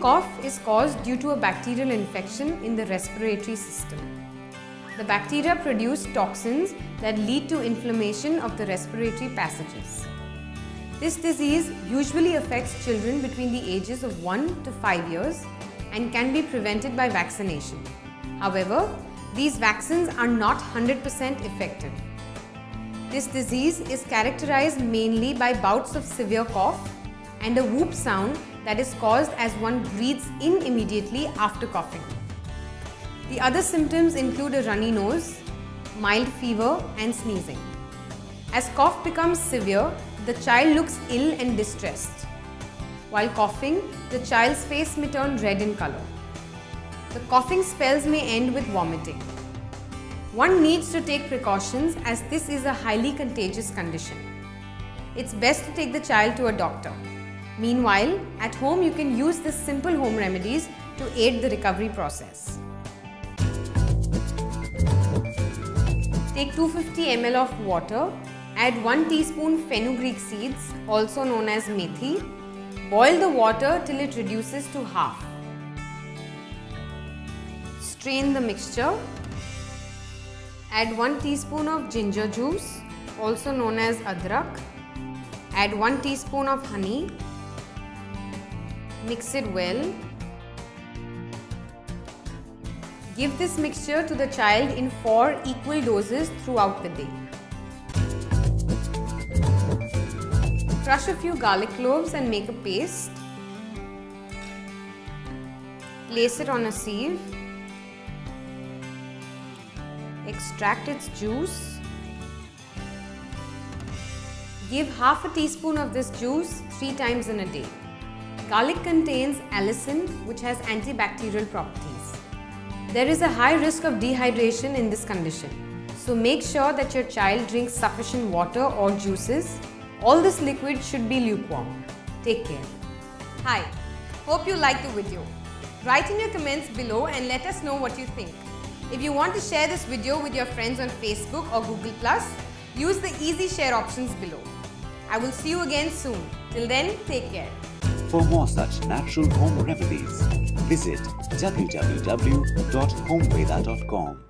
cough is caused due to a bacterial infection in the respiratory system. The bacteria produce toxins that lead to inflammation of the respiratory passages. This disease usually affects children between the ages of 1 to 5 years and can be prevented by vaccination. However, these vaccines are not 100% effective. This disease is characterized mainly by bouts of severe cough and a whoop sound that is caused as one breathes in immediately after coughing. The other symptoms include a runny nose, mild fever and sneezing. As cough becomes severe, the child looks ill and distressed. While coughing, the child's face may turn red in color. The coughing spells may end with vomiting. One needs to take precautions as this is a highly contagious condition. It's best to take the child to a doctor. Meanwhile, at home you can use these simple home remedies to aid the recovery process. Take 250 ml of water, add 1 teaspoon fenugreek seeds, also known as methi. Boil the water till it reduces to half. Strain the mixture. Add 1 teaspoon of ginger juice, also known as adrak. Add 1 teaspoon of honey. Mix it well. Give this mixture to the child in 4 equal doses throughout the day. Crush a few garlic cloves and make a paste. Place it on a sieve. Extract its juice. Give half a teaspoon of this juice 3 times in a day. Garlic contains allicin, which has antibacterial properties. There is a high risk of dehydration in this condition, so make sure that your child drinks sufficient water or juices. All this liquid should be lukewarm. Take care. Hi, hope you liked the video. Write in your comments below and let us know what you think. If you want to share this video with your friends on Facebook or Google+, use the easy share options below. I will see you again soon. Till then, take care. For more such natural home remedies, visit www.homeveda.com.